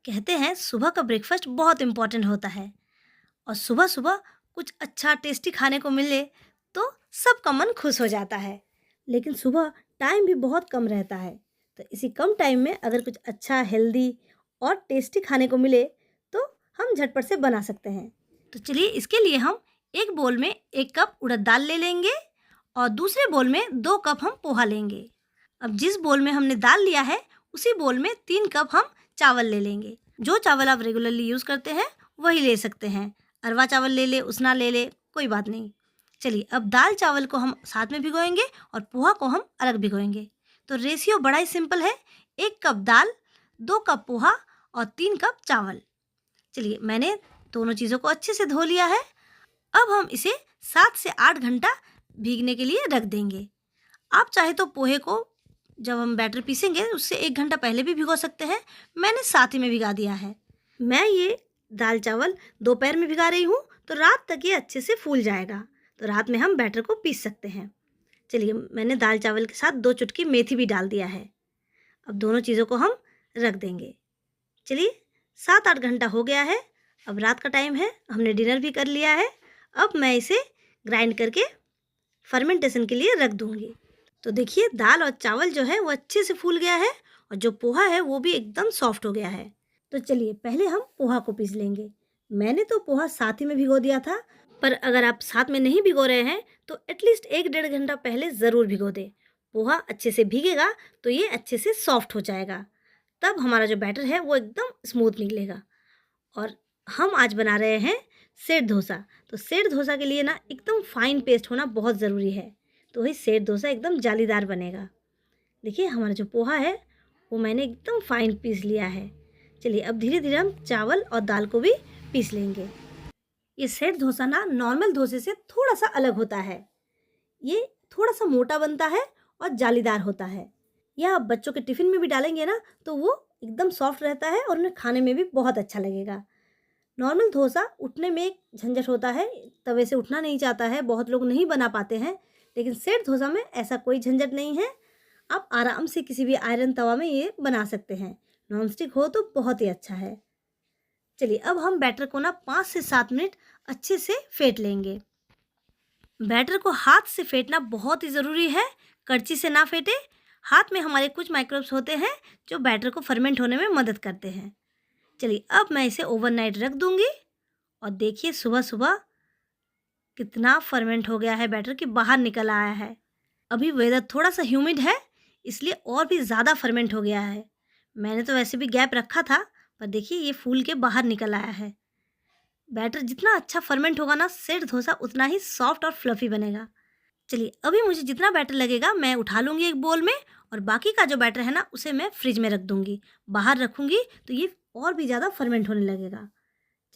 कहते हैं सुबह का ब्रेकफास्ट बहुत इम्पोर्टेंट होता है और सुबह सुबह कुछ अच्छा टेस्टी खाने को मिले तो सबका मन खुश हो जाता है। लेकिन सुबह टाइम भी बहुत कम रहता है, तो इसी कम टाइम में अगर कुछ अच्छा हेल्दी और टेस्टी खाने को मिले तो हम झटपट से बना सकते हैं। तो चलिए इसके लिए हम एक बोल में 1 कप उड़द दाल ले लेंगे और दूसरे बोल में 2 कप हम पोहा लेंगे। अब जिस बोल में हमने दाल लिया है उसी बोल में 3 कप हम चावल ले लेंगे। जो चावल आप रेगुलरली यूज़ करते हैं वही ले सकते हैं। अरवा चावल ले ले, उसना ले ले, कोई बात नहीं। चलिए अब दाल चावल को हम साथ में भिगोएंगे और पोहा को हम अलग भिगोएंगे। तो रेशियो बड़ा ही सिंपल है, 1 कप दाल, 2 कप पोहा और 3 कप चावल। चलिए मैंने दोनों चीज़ों को अच्छे से धो लिया है। अब हम इसे 7 से 8 घंटा भीगने के लिए रख देंगे। आप चाहे तो पोहे को जब हम बैटर पीसेंगे उससे 1 घंटा पहले भी भिगो सकते हैं। मैंने साथ ही में भिगा दिया है। मैं ये दाल चावल दोपहर में भिगा रही हूँ तो रात तक ये अच्छे से फूल जाएगा, तो रात में हम बैटर को पीस सकते हैं। चलिए मैंने दाल चावल के साथ 2 चुटकी मेथी भी डाल दिया है। अब दोनों चीज़ों को हम रख देंगे। चलिए 7-8 घंटा हो गया है। अब रात का टाइम है, हमने डिनर भी कर लिया है। अब मैं इसे ग्राइंड करके फर्मेंटेशन के लिए रख दूँगी। तो देखिए दाल और चावल जो है वो अच्छे से फूल गया है और जो पोहा है वो भी एकदम सॉफ्ट हो गया है। तो चलिए पहले हम पोहा को पीस लेंगे। मैंने तो पोहा साथ ही में भिगो दिया था, पर अगर आप साथ में नहीं भिगो रहे हैं तो एटलीस्ट 1-1.5 घंटा पहले ज़रूर भिगो दें। पोहा अच्छे से भीगेगा तो ये अच्छे से सॉफ्ट हो जाएगा, तब हमारा जो बैटर है वो एकदम स्मूथ निकलेगा। और हम आज बना रहे हैं सेट डोसा। तो सेट डोसा के लिए ना एकदम फाइन पेस्ट होना बहुत ज़रूरी है, तो वही सेट डोसा एकदम जालीदार बनेगा। देखिए हमारा जो पोहा है वो मैंने एकदम फाइन पीस लिया है। चलिए अब धीरे धीरे हम चावल और दाल को भी पीस लेंगे। ये सेट डोसा ना नॉर्मल डोसे से थोड़ा सा अलग होता है। ये थोड़ा सा मोटा बनता है और जालीदार होता है। यह आप बच्चों के टिफ़िन में भी डालेंगे ना तो वो एकदम सॉफ्ट रहता है और उन्हें खाने में भी बहुत अच्छा लगेगा। नॉर्मल डोसा उठने में एक झंझट होता है, तवे से उठना नहीं चाहता है, बहुत लोग नहीं बना पाते हैं। लेकिन सेट डोसा में ऐसा कोई झंझट नहीं है। आप आराम से किसी भी आयरन तवा में ये बना सकते हैं। नॉन स्टिक हो तो बहुत ही अच्छा है। चलिए अब हम बैटर को ना 5 से 7 मिनट अच्छे से फेंट लेंगे। बैटर को हाथ से फेंटना बहुत ही ज़रूरी है, करछी से ना फेंटे। हाथ में हमारे कुछ माइक्रोब्स होते हैं जो बैटर को फर्मेंट होने में मदद करते हैं। चलिए अब मैं इसे ओवरनाइट रख दूंगी और देखिए सुबह सुबह कितना फर्मेंट हो गया है, बैटर के बाहर निकल आया है। अभी वेदर थोड़ा सा ह्यूमिड है इसलिए और भी ज़्यादा फर्मेंट हो गया है। मैंने तो वैसे भी गैप रखा था, पर देखिए ये फूल के बाहर निकल आया है। बैटर जितना अच्छा फर्मेंट होगा ना, सेट डोसा उतना ही सॉफ्ट और फ्लफ़ी बनेगा। चलिए अभी मुझे जितना बैटर लगेगा मैं उठा लूँगी एक बोल में और बाकी का जो बैटर है ना उसे मैं फ्रिज में रख दूँगी। बाहर रखूँगी तो ये और भी ज़्यादा फर्मेंट होने लगेगा।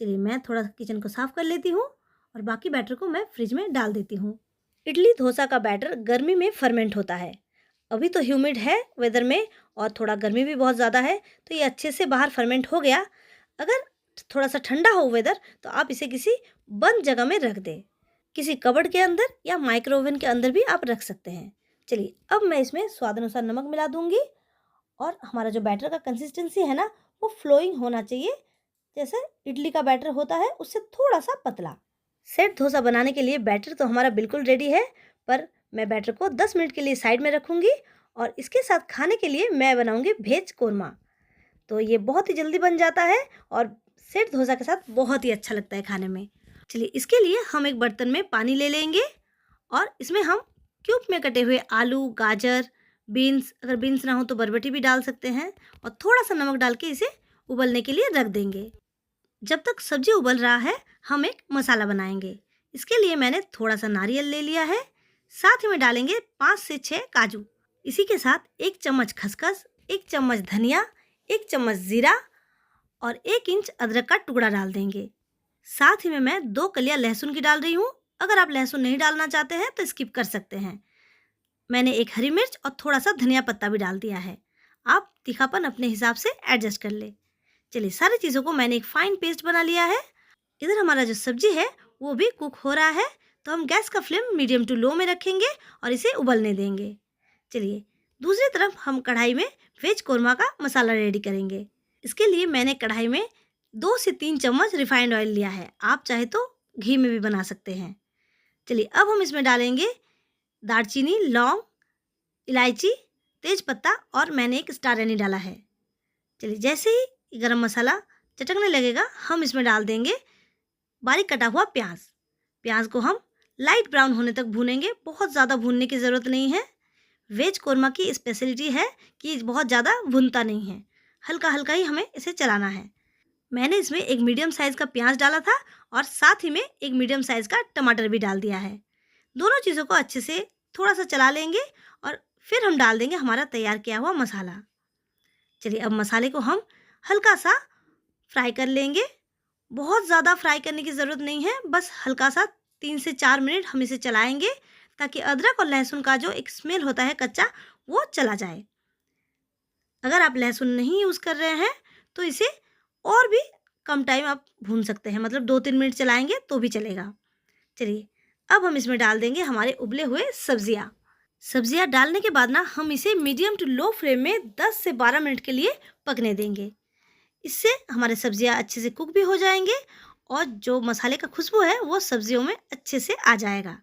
चलिए मैं थोड़ा किचन को साफ़ कर लेती हूँ और बाकी बैटर को मैं फ्रिज में डाल देती हूँ। इडली डोसा का बैटर गर्मी में फर्मेंट होता है। अभी तो ह्यूमिड है वेदर में और थोड़ा गर्मी भी बहुत ज़्यादा है, तो ये अच्छे से बाहर फर्मेंट हो गया। अगर थोड़ा सा ठंडा हो वेदर तो आप इसे किसी बंद जगह में रख दें, किसी कबर्ड के अंदर या माइक्रोवेव के अंदर भी आप रख सकते हैं। चलिए अब मैं इसमें स्वाद अनुसार नमक मिला दूंगी और हमारा जो बैटर का कंसिस्टेंसी है ना वो फ्लोइंग होना चाहिए, जैसे इडली का बैटर होता है उससे थोड़ा सा पतला। सेट डोसा बनाने के लिए बैटर तो हमारा बिल्कुल रेडी है, पर मैं बैटर को 10 मिनट के लिए साइड में रखूँगी और इसके साथ खाने के लिए मैं बनाऊँगी वेज कोरमा। तो ये बहुत ही जल्दी बन जाता है और सेट डोसा के साथ बहुत ही अच्छा लगता है खाने में। चलिए इसके लिए हम एक बर्तन में पानी ले लेंगे और इसमें हम क्यूब में कटे हुए आलू, गाजर, बीन्स, अगर बीन्स ना हो तो बरबटी भी डाल सकते हैं, और थोड़ा सा नमक डाल के इसे उबलने के लिए रख देंगे। जब तक सब्जी उबल रहा है हम एक मसाला बनाएंगे। इसके लिए मैंने थोड़ा सा नारियल ले लिया है, साथ ही में डालेंगे 5 से 6 काजू। इसी के साथ 1 चम्मच खसखस, 1 चम्मच धनिया, 1 चम्मच जीरा और 1 इंच अदरक का टुकड़ा डाल देंगे। साथ ही में मैं 2 कलियां लहसुन की डाल रही हूँ। अगर आप लहसुन नहीं डालना चाहते हैं तो स्किप कर सकते हैं। मैंने 1 हरी मिर्च और थोड़ा सा धनिया पत्ता भी डाल दिया है। आप तीखापन अपने हिसाब से एडजस्ट कर ले। चलिए सारी चीज़ों को मैंने एक फाइन पेस्ट बना लिया है। इधर हमारा जो सब्जी है वो भी कुक हो रहा है, तो हम गैस का फ्लेम मीडियम टू लो में रखेंगे और इसे उबलने देंगे। चलिए दूसरी तरफ हम कढ़ाई में वेज कोरमा का मसाला रेडी करेंगे। इसके लिए मैंने कढ़ाई में 2 से 3 चम्मच रिफाइंड ऑयल लिया है। आप चाहे तो घी में भी बना सकते हैं। चलिए अब हम इसमें डालेंगे दालचीनी, लौंग, इलायची, तेज़पत्ता और मैंने एक स्टार एनी डाला है। चलिए जैसे ही गरम मसाला चटकने लगेगा हम इसमें डाल देंगे बारीक कटा हुआ प्याज। प्याज को हम लाइट ब्राउन होने तक भूनेंगे, बहुत ज़्यादा भूनने की ज़रूरत नहीं है। वेज कोरमा की स्पेशलिटी है कि बहुत ज़्यादा भुनता नहीं है, हल्का हल्का ही हमें इसे चलाना है। मैंने इसमें एक मीडियम साइज़ का प्याज डाला था और साथ ही में एक मीडियम साइज़ का टमाटर भी डाल दिया है। दोनों चीज़ों को अच्छे से थोड़ा सा चला लेंगे और फिर हम डाल देंगे हमारा तैयार किया हुआ मसाला। चलिए अब मसाले को हम हल्का सा फ्राई कर लेंगे। बहुत ज़्यादा फ्राई करने की ज़रूरत नहीं है, बस हल्का सा 3 से 4 मिनट हम इसे चलाएंगे ताकि अदरक और लहसुन का जो एक स्मेल होता है कच्चा, वो चला जाए। अगर आप लहसुन नहीं यूज़ कर रहे हैं तो इसे और भी कम टाइम आप भून सकते हैं, मतलब 2-3 मिनट चलाएंगे तो भी चलेगा। चलिए अब हम इसमें डाल देंगे हमारे उबले हुए सब्जियाँ। सब्जियाँ डालने के बाद ना हम इसे मीडियम टू लो फ्लेम में 10 से 12 मिनट के लिए पकने देंगे। इससे हमारे सब्जियाँ अच्छे से कुक भी हो जाएंगे और जो मसाले का खुशबू है वो सब्जियों में अच्छे से आ जाएगा।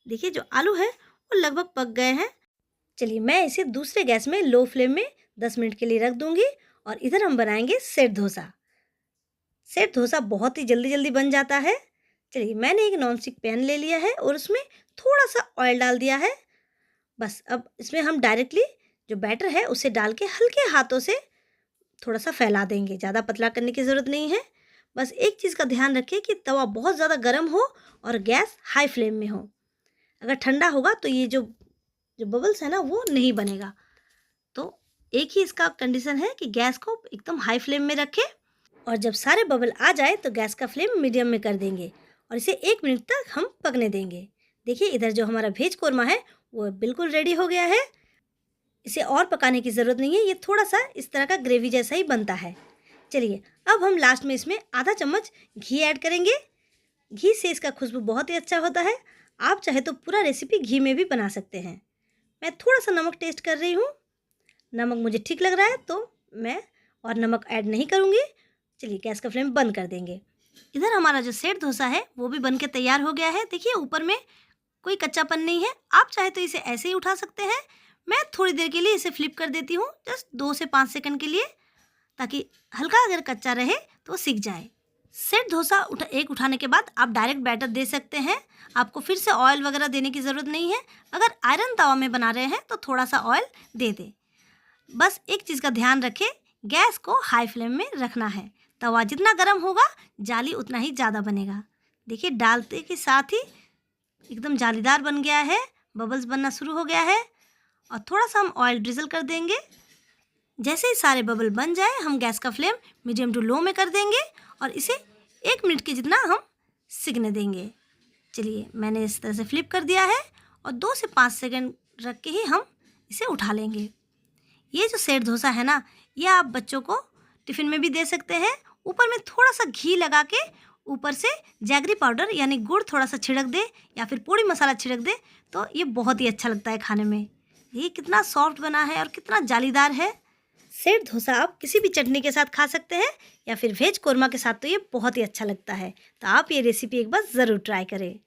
देखिए जो आलू है वो लगभग पक गए हैं। चलिए मैं इसे दूसरे गैस में लो फ्लेम में 10 मिनट के लिए रख दूंगी और इधर हम बनाएंगे सेट डोसा। सेट डोसा बहुत ही जल्दी जल्दी बन जाता है। चलिए मैंने एक नॉन स्टिक पैन ले लिया है और उसमें थोड़ा सा ऑयल डाल दिया है। बस अब इसमें हम डायरेक्टली जो बैटर है उसे डाल के हल्के हाथों से थोड़ा सा फैला देंगे। ज़्यादा पतला करने की ज़रूरत नहीं है। बस एक चीज़ का ध्यान रखें कि तवा बहुत ज़्यादा गर्म हो और गैस हाई फ्लेम में हो। अगर ठंडा होगा तो ये जो जो बबल्स है ना वो नहीं बनेगा। तो एक ही इसका कंडीशन है कि गैस को एकदम हाई फ्लेम में रखें और जब सारे बबल आ जाए तो गैस का फ्लेम मीडियम में कर देंगे और इसे 1 मिनट तक हम पकने देंगे। देखिए इधर जो हमारा वेज कोरमा है वो बिल्कुल रेडी हो गया है। इसे और पकाने की ज़रूरत नहीं है, ये थोड़ा सा इस तरह का ग्रेवी जैसा ही बनता है। चलिए अब हम लास्ट में इसमें आधा चम्मच घी ऐड करेंगे। घी से इसका खुशबू बहुत ही अच्छा होता है। आप चाहे तो पूरा रेसिपी घी में भी बना सकते हैं। मैं थोड़ा सा नमक टेस्ट कर रही हूँ। नमक मुझे ठीक लग रहा है तो मैं और नमक ऐड नहीं करूँगी। चलिए गैस का फ्लेम बंद कर देंगे। इधर हमारा जो सेट डोसा है वो भी बन के तैयार हो गया है। देखिए ऊपर में कोई कच्चापन नहीं है। आप चाहे तो इसे ऐसे ही उठा सकते हैं। मैं थोड़ी देर के लिए इसे फ्लिप कर देती हूँ, जस्ट 2 से 5 सेकंड के लिए, ताकि हल्का अगर कच्चा रहे तो सीख जाए। सेट डोसा उठाने के बाद आप डायरेक्ट बैटर दे सकते हैं। आपको फिर से ऑयल वगैरह देने की ज़रूरत नहीं है। अगर आयरन तवा में बना रहे हैं तो थोड़ा सा ऑयल दे दें। बस एक चीज़ का ध्यान रखें, गैस को हाई फ्लेम में रखना है। तवा जितना गर्म होगा जाली उतना ही ज़्यादा बनेगा। देखिए डालते के साथ ही एकदम जालीदार बन गया है, बबल्स बनना शुरू हो गया है और थोड़ा सा हम ऑयल ड्रिजल कर देंगे। जैसे ही सारे बबल बन जाए हम गैस का फ्लेम मीडियम टू लो में कर देंगे और इसे 1 मिनट के जितना हम सिकने देंगे। चलिए मैंने इस तरह से फ्लिप कर दिया है और 2 से 5 सेकंड रख के ही हम इसे उठा लेंगे। ये जो सेट डोसा है ना, ये आप बच्चों को टिफ़िन में भी दे सकते हैं। ऊपर में थोड़ा सा घी लगा के ऊपर से जैगरी पाउडर यानी गुड़ थोड़ा सा छिड़क दे या फिर पोड़ी मसाला छिड़क दे तो ये बहुत ही अच्छा लगता है खाने में। ये कितना सॉफ्ट बना है और कितना जालीदार है। सेट डोसा आप किसी भी चटनी के साथ खा सकते हैं या फिर वेज कोरमा के साथ, तो ये बहुत ही अच्छा लगता है। तो आप ये रेसिपी एक बार ज़रूर ट्राई करें।